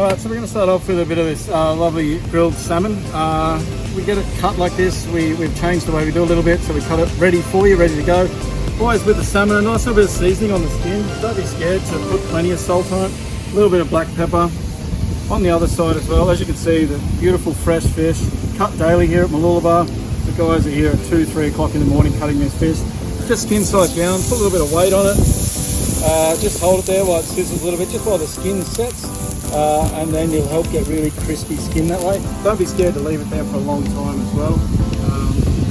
Alright, so we're going to start off with a bit of this lovely grilled salmon. We get it cut like this. We've changed the way we do a little bit, so we cut it ready for you, ready to go. Always with the salmon, a nice little bit of seasoning on the skin. Don't be scared to put plenty of salt on it. A little bit of black pepper. On the other side as well, as you can see, the beautiful fresh fish, cut daily here at Mooloolaba. The guys are here at 2, 3 o'clock in the morning cutting this fish. Just skin side down, put a little bit of weight on it. Just hold it there while it sizzles a little bit, just while the skin sets. And then you'll help get really crispy skin that way. Don't be scared to leave it there for a long time as well.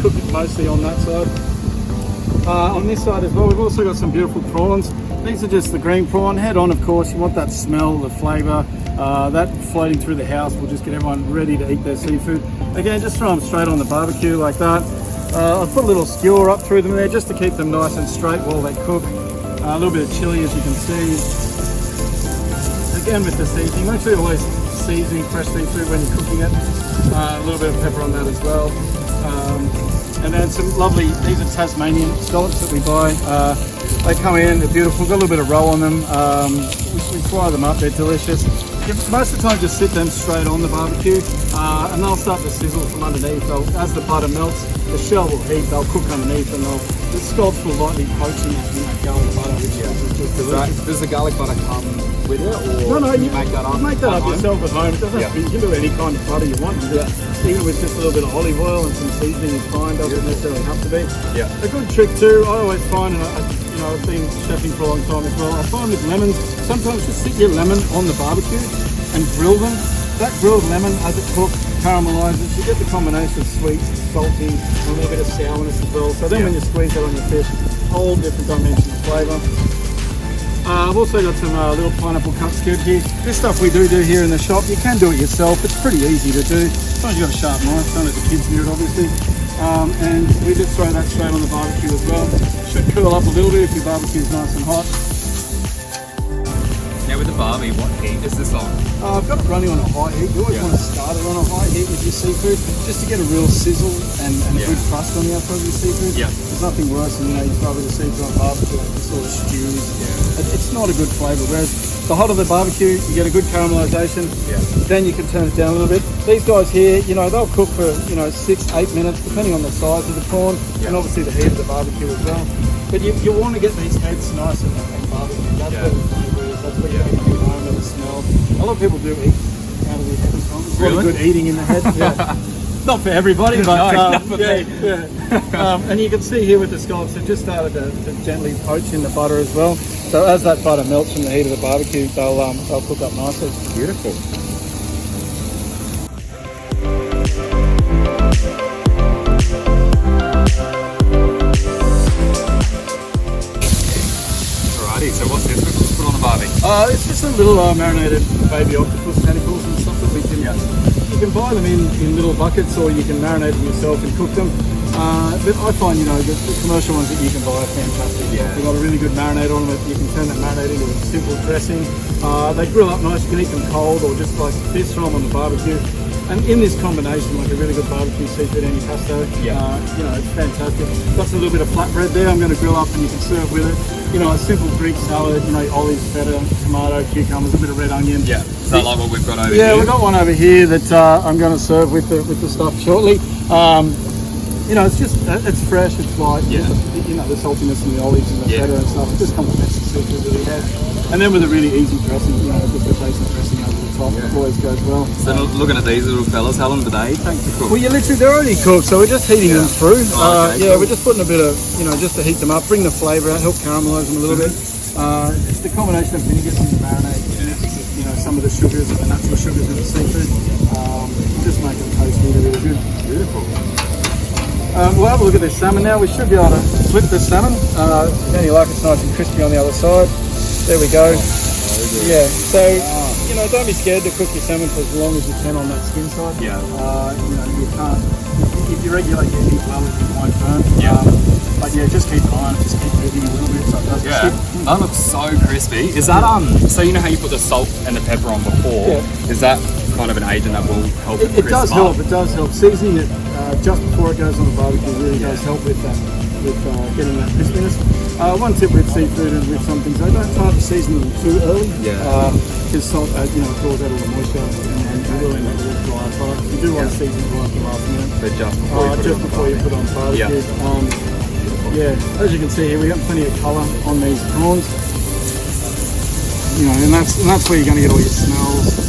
Cook it mostly on that side. On this side as well, we've also got some beautiful prawns. These are just the green prawn. Head on, of course. You want that smell, the flavour. That floating through the house will just get everyone ready to eat their seafood. Again, just throw them straight on the barbecue like that. I've put a little skewer up through them there just to keep them nice and straight while they cook. A little bit of chilli, as you can see. Again, with the seasoning, make sure you're always seasoning fresh seafood when you're cooking it. A little bit of pepper on that as well. And then some lovely, these are Tasmanian Scallops that we buy. They come in, they're beautiful, got a little bit of roe on them. We fry them up, they're delicious. Most of the time just sit them straight on the barbecue and they'll start to sizzle from underneath. As the butter melts, the shell will heat, they'll cook underneath, and the scallops will lightly poach in that garlic butter, which is just delicious. Does the garlic butter come with it, or no, you make that up? You make that up yourself at home. It doesn't have to be, you can do any kind of butter you want. Even with just a little bit of olive oil and some seasoning is fine, doesn't necessarily have to be. A good trick too, I always find, and I've been chefing for a long time as well, I find with lemons, sometimes just stick your lemon on the barbecue and grill them. That grilled lemon, as it cooks, caramelizes, you get the combination of sweet, salty, and a little bit of sourness as well. So then when you squeeze that on your fish, whole different dimension of flavour. I've also got some little pineapple cut squid here. This stuff we do here in the shop. You can do it yourself. It's pretty easy to do. Sometimes you've got a sharp knife. Don't let the kids near it, obviously. And we just throw that straight on the barbecue as well. Should cool up a little bit if your barbecue is nice and hot. Now with the barbie, what heat is this on? I've got it running on a high heat. You always want to start it on a high heat with your seafood, just to get a real sizzle and a good crust on the outside of your seafood. There's nothing worse than, you throw a bit of seafood on barbecue and it sort of stews. It's not a good flavour. Whereas the hotter the barbecue, you get a good caramelisation. Then you can turn it down a little bit. These guys here, they'll cook for 6, 8 minutes, depending on the size of the prawn and obviously the heat of the barbecue as well. But you want to get these heads nice and barbecue. That's where the flavour is. That's where you get the aroma, the smell. A lot of people do eat out of their head as well. There's a lot of good eating in the head. Not for everybody, but and you can see here with the scallops, they've just started to gently poach in the butter as well. So as that butter melts from the heat of the barbecue, they'll cook up nicely. Beautiful. So what's this we put on the barbie? It's just a little marinated baby octopus tentacles and stuff that we can. You can buy them in little buckets, or you can marinate them yourself and cook them. But I find the commercial ones that you can buy are fantastic. They've got a really good marinade on them. You can turn that marinade into a simple dressing. They grill up nice. You can eat them cold or just like this, throw them on the barbecue. And in this combination, like a really good barbecue seafood antipasto, it's fantastic. Got some little bit of flatbread there. I'm going to grill up and you can serve with it. A simple Greek salad, olives, feta, tomato, cucumbers, a bit of red onion. Is that like what we've got over here? Yeah, we've got one over here that I'm going to serve with the stuff shortly. It's fresh, it's light. The saltiness and the olives and the feta and stuff. It just complements the seafood that we have. And then with a really easy dressing, just a basic dressing over the top, it always goes well. So looking at these little fellas, how long do they take to cook? Well, they're already cooked, so we're just heating them through. Cool. We're just putting a bit of, just to heat them up, bring the flavour out, help caramelise them a little bit. It's the combination of vinegar and marinade, some of the sugars, the natural sugars in the seafood, just make them taste really, really good. Beautiful. We'll have a look at this salmon now. We should be able to flip this salmon. Again, you like it's nice and crispy on the other side. There we go. So don't be scared to cook your salmon for as long as you can on that skin side. You can't. If you regulate your heat well, it won't burn. But just keep an eye on it. Just keep moving a little bit so it doesn't stick. That looks so crispy. Is that so you know how you put the salt and the pepper on before? Is that kind of an agent that will help it crisp up? It does help. Seasoning it just before it goes on the barbecue really does help with getting that crispiness. One tip with seafood and with some things, they don't try to season them too early. Yeah. Because salt, draws out all the moisture and you will end up with dry products. You do want to season it right at the last minute. So just before you put it on the you put it on barbecue. Yeah. As you can see here, we've got plenty of colour on these prawns. And that's where you're going to get all your smells.